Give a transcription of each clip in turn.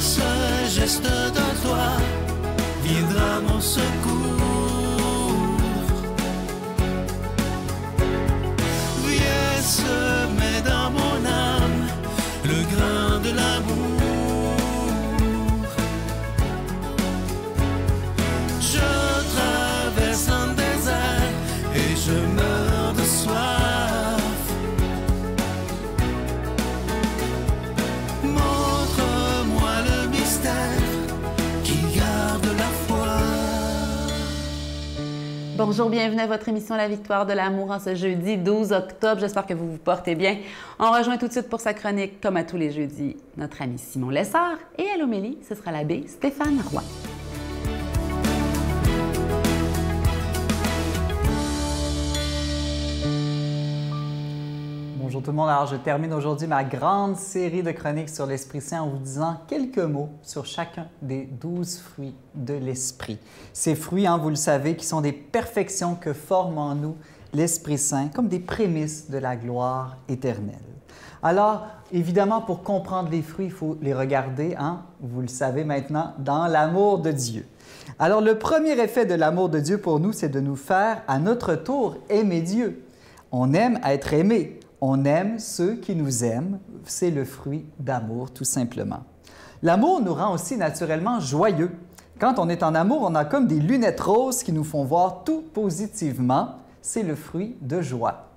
seul geste de toi viendra mon secours. Viens semer dans mon âme le grain de l'amour. Je traverse un désert et je meurs de soif. Montre-moi le mystère qui garde la foi. Bonjour, bienvenue à votre émission La Victoire de l'amour en ce jeudi 12 octobre. J'espère que vous vous portez bien. On rejoint tout de suite pour sa chronique, comme à tous les jeudis, notre ami Simon Lessard. Et à l'homélie, ce sera l'abbé Stéphane Roy. Bonjour tout le monde. Alors, je termine aujourd'hui ma grande série de chroniques sur l'Esprit Saint en vous disant quelques mots sur chacun des 12 fruits de l'Esprit. Ces fruits, vous le savez, qui sont des perfections que forme en nous l'Esprit Saint, comme des prémices de la gloire éternelle. Alors, évidemment, pour comprendre les fruits, il faut les regarder, vous le savez maintenant, dans l'amour de Dieu. Alors, le premier effet de l'amour de Dieu pour nous, c'est de nous faire, à notre tour, aimer Dieu. On aime être aimé. On aime ceux qui nous aiment. C'est le fruit d'amour, tout simplement. L'amour nous rend aussi naturellement joyeux. Quand on est en amour, on a comme des lunettes roses qui nous font voir tout positivement. C'est le fruit de joie.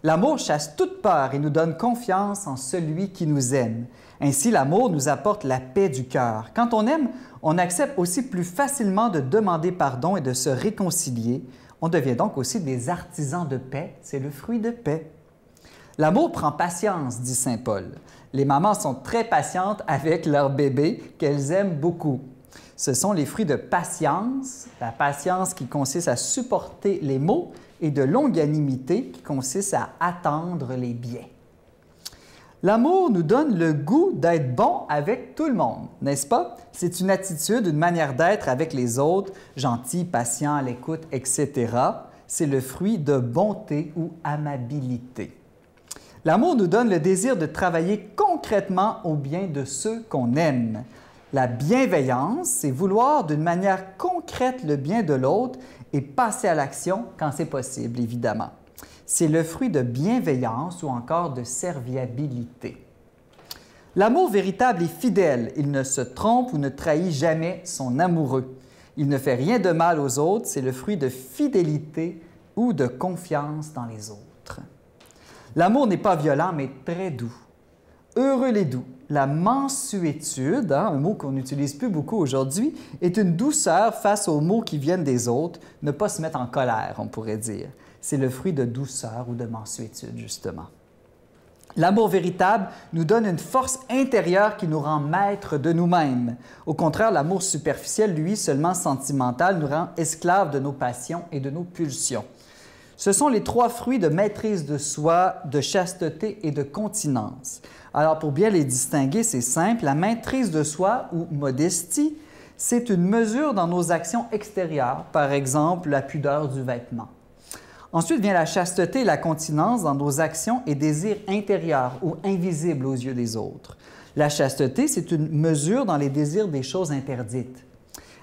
L'amour chasse toute peur et nous donne confiance en celui qui nous aime. Ainsi, l'amour nous apporte la paix du cœur. Quand on aime, on accepte aussi plus facilement de demander pardon et de se réconcilier. On devient donc aussi des artisans de paix. C'est le fruit de paix. L'amour prend patience, dit saint Paul. Les mamans sont très patientes avec leurs bébés qu'elles aiment beaucoup. Ce sont les fruits de patience, la patience qui consiste à supporter les maux et de longanimité qui consiste à attendre les biens. L'amour nous donne le goût d'être bon avec tout le monde, n'est-ce pas? C'est une attitude, une manière d'être avec les autres, gentil, patient, à l'écoute, etc. C'est le fruit de bonté ou amabilité. L'amour nous donne le désir de travailler concrètement au bien de ceux qu'on aime. La bienveillance, c'est vouloir d'une manière concrète le bien de l'autre et passer à l'action quand c'est possible, évidemment. C'est le fruit de bienveillance ou encore de serviabilité. L'amour véritable est fidèle. Il ne se trompe ou ne trahit jamais son amoureux. Il ne fait rien de mal aux autres. C'est le fruit de fidélité ou de confiance dans les autres. L'amour n'est pas violent, mais très doux. Heureux les doux. La mansuétude, un mot qu'on n'utilise plus beaucoup aujourd'hui, est une douceur face aux maux qui viennent des autres, ne pas se mettre en colère, on pourrait dire. C'est le fruit de douceur ou de mansuétude, justement. L'amour véritable nous donne une force intérieure qui nous rend maîtres de nous-mêmes. Au contraire, l'amour superficiel, lui, seulement sentimental, nous rend esclaves de nos passions et de nos pulsions. Ce sont les 3 fruits de maîtrise de soi, de chasteté et de continence. Alors, pour bien les distinguer, c'est simple. La maîtrise de soi ou modestie, c'est une mesure dans nos actions extérieures, par exemple la pudeur du vêtement. Ensuite vient la chasteté et la continence dans nos actions et désirs intérieurs ou invisibles aux yeux des autres. La chasteté, c'est une mesure dans les désirs des choses interdites.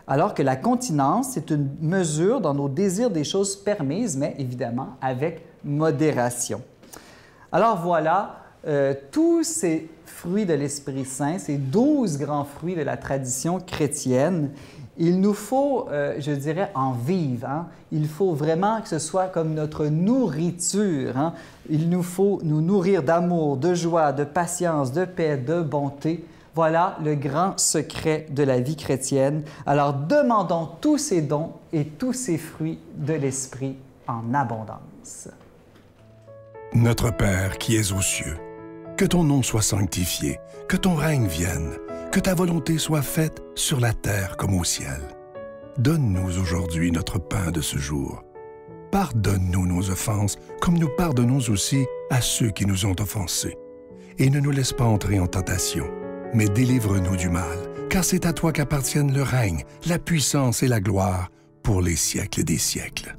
Alors que la continence, c'est une mesure dans nos désirs des choses permises, mais évidemment avec modération. Alors voilà, tous ces fruits de l'Esprit Saint, ces 12 grands fruits de la tradition chrétienne, il nous faut, je dirais, en vivre. Il faut vraiment que ce soit comme notre nourriture. Il nous faut nous nourrir d'amour, de joie, de patience, de paix, de bonté. Voilà le grand secret de la vie chrétienne. Alors demandons tous ces dons et tous ces fruits de l'Esprit en abondance. Notre Père qui es aux cieux, que ton nom soit sanctifié, que ton règne vienne, que ta volonté soit faite sur la terre comme au ciel. Donne-nous aujourd'hui notre pain de ce jour. Pardonne-nous nos offenses, comme nous pardonnons aussi à ceux qui nous ont offensés. Et ne nous laisse pas entrer en tentation, mais délivre-nous du mal, car c'est à toi qu'appartiennent le règne, la puissance et la gloire pour les siècles des siècles.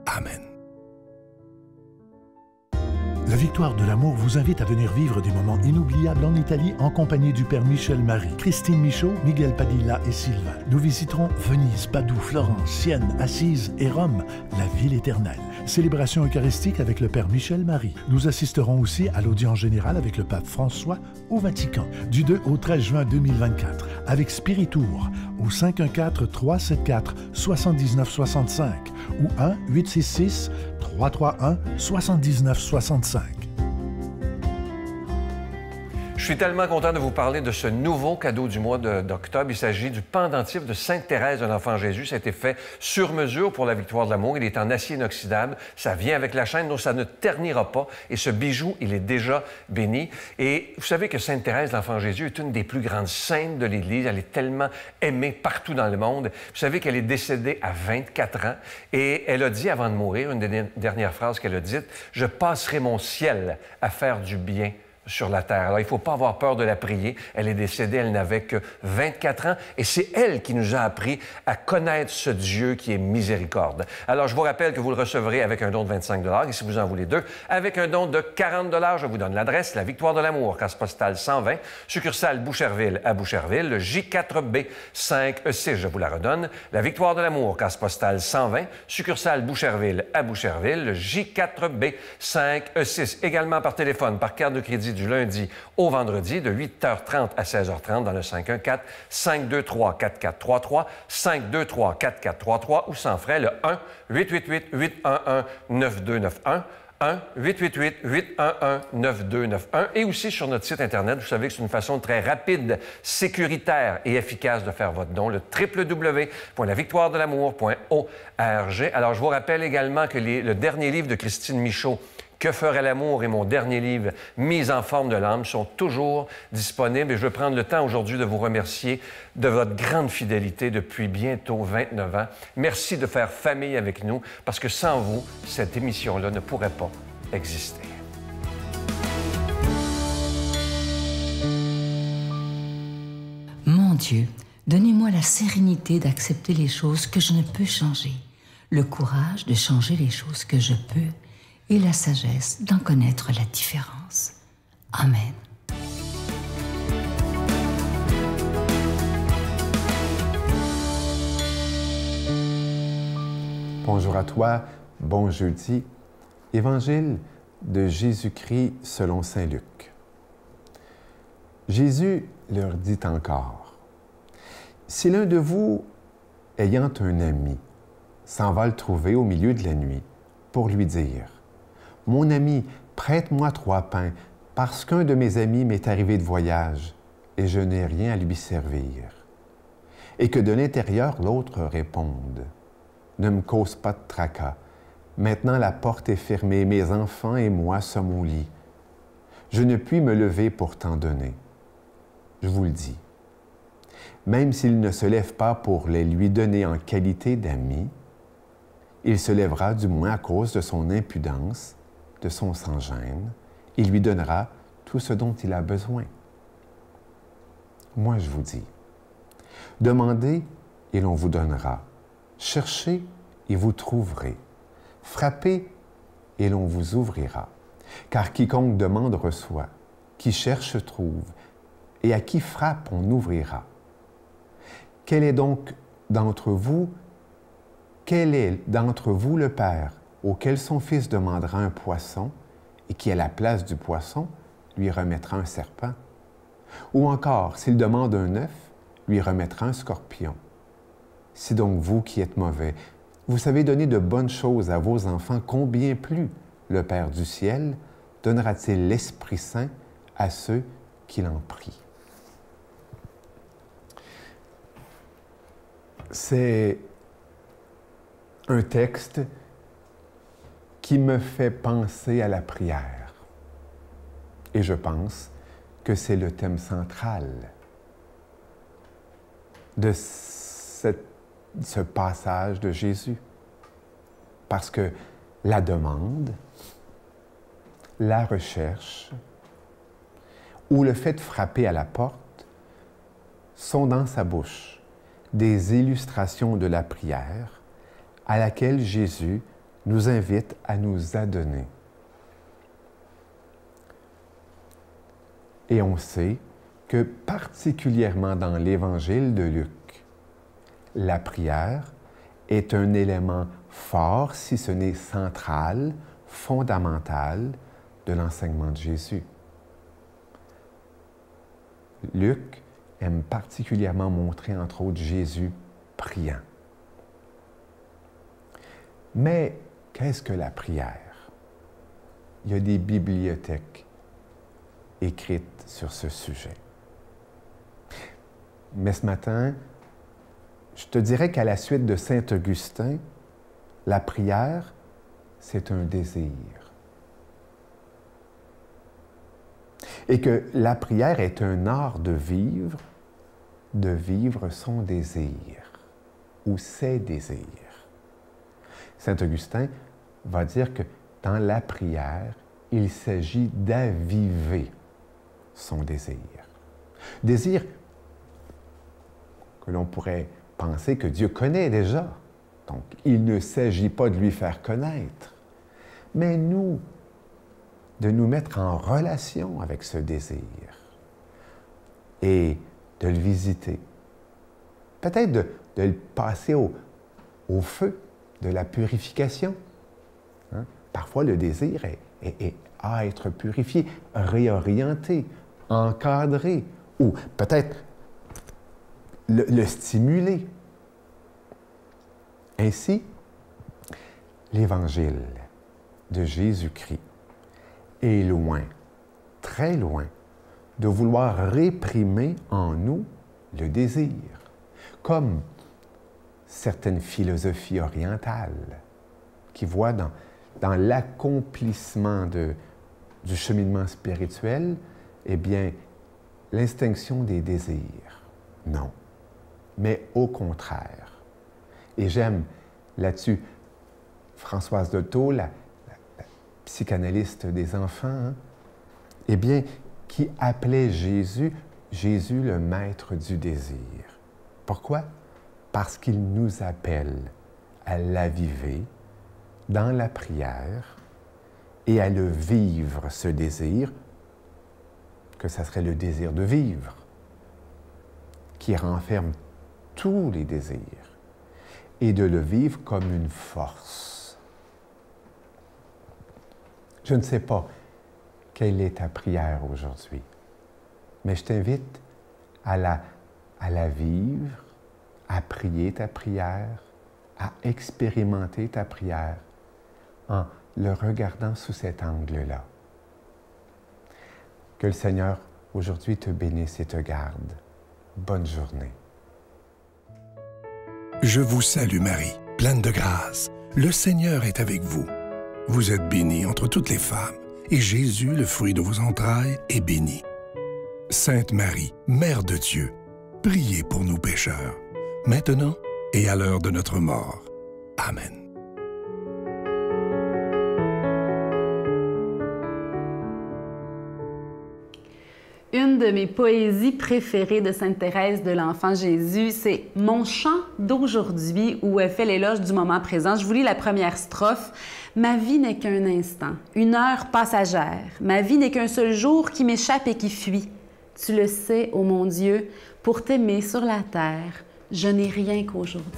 Amen. La Victoire de l'amour vous invite à venir vivre des moments inoubliables en Italie en compagnie du Père Michel Marie, Christine Michaud, Miguel Padilla et Sylvain. Nous visiterons Venise, Padoue, Florence, Sienne, Assise et Rome, la ville éternelle. Célébration eucharistique avec le Père Michel Marie. Nous assisterons aussi à l'audience générale avec le Pape François au Vatican, du 2 au 13 juin 2024, avec Spiritour au 514-374-7965 ou 1-866-331-7965. Je suis tellement content de vous parler de ce nouveau cadeau du mois d'octobre. Il s'agit du pendentif de Sainte Thérèse de l'Enfant Jésus. Ça a été fait sur mesure pour la Victoire de l'amour. Il est en acier inoxydable. Ça vient avec la chaîne, donc ça ne ternira pas. Et ce bijou, il est déjà béni. Et vous savez que Sainte Thérèse de l'Enfant Jésus est une des plus grandes saintes de l'Église. Elle est tellement aimée partout dans le monde. Vous savez qu'elle est décédée à 24 ans. Et elle a dit, avant de mourir, une des dernières phrases qu'elle a dites, « Je passerai mon ciel à faire du bien sur la terre. » Alors, il ne faut pas avoir peur de la prier. Elle est décédée, elle n'avait que 24 ans, et c'est elle qui nous a appris à connaître ce Dieu qui est miséricorde. Alors, je vous rappelle que vous le recevrez avec un don de 25 $, et si vous en voulez deux, avec un don de 40 $, je vous donne l'adresse, la Victoire de l'amour, case postale 120, succursale Boucherville à Boucherville, le J4B 5E6, je vous la redonne, la Victoire de l'amour, case postale 120, succursale Boucherville à Boucherville, le J4B 5E6, également par téléphone, par carte de crédit du lundi au vendredi de 8h30 à 16h30 dans le 514-523-4433, 523-4433 ou sans frais le 1-888-811-9291, 1-888-811-9291 et aussi sur notre site Internet. Vous savez que c'est une façon très rapide, sécuritaire et efficace de faire votre don, le www.lavictoiredelamour.org. Alors, je vous rappelle également que le dernier livre de Christine Michaud, Que ferait l'amour et mon dernier livre, Mise en forme de l'âme, sont toujours disponibles. Et je veux prendre le temps aujourd'hui de vous remercier de votre grande fidélité depuis bientôt 29 ans. Merci de faire famille avec nous, parce que sans vous, cette émission-là ne pourrait pas exister. Mon Dieu, donnez-moi la sérénité d'accepter les choses que je ne peux changer, le courage de changer les choses que je peux, et la sagesse d'en connaître la différence. Amen. Bonjour à toi, bon jeudi. Évangile de Jésus-Christ selon saint Luc. Jésus leur dit encore, « Si l'un de vous, ayant un ami, s'en va le trouver au milieu de la nuit, pour lui dire, « Mon ami, prête-moi 3 pains, parce qu'un de mes amis m'est arrivé de voyage, et je n'ai rien à lui servir. » Et que de l'intérieur l'autre réponde, « Ne me cause pas de tracas. Maintenant la porte est fermée, mes enfants et moi sommes au lit. Je ne puis me lever pour t'en donner. » Je vous le dis, même s'il ne se lève pas pour les lui donner en qualité d'ami, il se lèvera du moins à cause de son impudence, de son sans-gêne, il lui donnera tout ce dont il a besoin. Moi, je vous dis, demandez et l'on vous donnera, cherchez et vous trouverez, frappez et l'on vous ouvrira. Car quiconque demande reçoit, qui cherche trouve, et à qui frappe on ouvrira. Quel est d'entre vous le Père auquel son fils demandera un poisson et qui, à la place du poisson, lui remettra un serpent? Ou encore, s'il demande un œuf, lui remettra un scorpion? Si donc vous qui êtes mauvais, vous savez donner de bonnes choses à vos enfants, combien plus le Père du ciel donnera-t-il l'Esprit Saint à ceux qui l'en prient? C'est un texte qui me fait penser à la prière. Et je pense que c'est le thème central de ce passage de Jésus. Parce que la demande, la recherche ou le fait de frapper à la porte sont dans sa bouche des illustrations de la prière à laquelle Jésus nous invite à nous adonner. Et on sait que particulièrement dans l'Évangile de Luc, la prière est un élément fort, si ce n'est central, fondamental de l'enseignement de Jésus. Luc aime particulièrement montrer, entre autres, Jésus priant. Mais qu'est-ce que la prière? Il y a des bibliothèques écrites sur ce sujet. Mais ce matin, je te dirais qu'à la suite de Saint Augustin, la prière, c'est un désir. Et que la prière est un art de vivre son désir ou ses désirs. Saint Augustin va dire que dans la prière, il s'agit d'aviver son désir. Désir que l'on pourrait penser que Dieu connaît déjà. Donc, il ne s'agit pas de lui faire connaître, mais de nous mettre en relation avec ce désir et de le visiter. Peut-être de le passer au feu de la purification. Hein? Parfois, le désir est à être purifié, réorienté, encadré, ou peut-être le stimuler. Ainsi, l'Évangile de Jésus-Christ est loin, très loin, de vouloir réprimer en nous le désir, comme certaines philosophies orientales qui voient dans l'accomplissement du cheminement spirituel, eh bien, l'extinction des désirs. Non, mais au contraire. Et j'aime là-dessus Françoise Dolto, la psychanalyste des enfants, hein, eh bien, qui appelait Jésus le maître du désir. Pourquoi? Parce qu'il nous appelle à l'aviver dans la prière et à le vivre, ce désir, que ça serait le désir de vivre, qui renferme tous les désirs, et de le vivre comme une force. Je ne sais pas quelle est ta prière aujourd'hui, mais je t'invite à la vivre, à prier ta prière, à expérimenter ta prière en le regardant sous cet angle-là. Que le Seigneur aujourd'hui te bénisse et te garde. Bonne journée. Je vous salue Marie, pleine de grâce. Le Seigneur est avec vous. Vous êtes bénie entre toutes les femmes, et Jésus, le fruit de vos entrailles, est béni. Sainte Marie, Mère de Dieu, priez pour nous pécheurs, maintenant et à l'heure de notre mort. Amen. Une de mes poésies préférées de Sainte Thérèse de l'Enfant Jésus, c'est « Mon chant d'aujourd'hui » où elle fait l'éloge du moment présent. Je vous lis la première strophe. « Ma vie n'est qu'un instant, une heure passagère. Ma vie n'est qu'un seul jour qui m'échappe et qui fuit. Tu le sais, ô mon Dieu, pour t'aimer sur la terre, je n'ai rien qu'aujourd'hui. »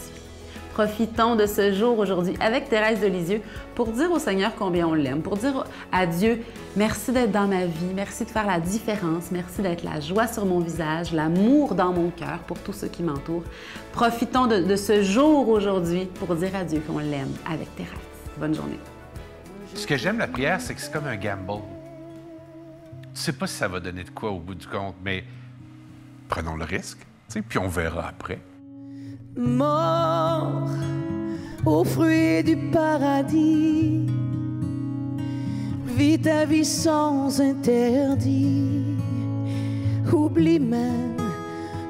Profitons de ce jour aujourd'hui avec Thérèse de Lisieux pour dire au Seigneur combien on l'aime, pour dire à Dieu « Merci d'être dans ma vie, merci de faire la différence, merci d'être la joie sur mon visage, l'amour dans mon cœur pour tous ceux qui m'entourent. » Profitons de ce jour aujourd'hui pour dire à Dieu qu'on l'aime avec Thérèse. Bonne journée. Ce que j'aime la prière, c'est que c'est comme un gamble. Tu sais pas si ça va donner de quoi au bout du compte, mais prenons le risque, puis on verra après. Mort aux fruits du paradis, vis ta vie sans interdit, oublie même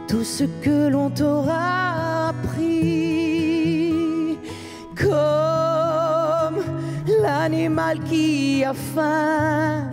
tout ce que l'on t'aura appris, comme l'animal qui a faim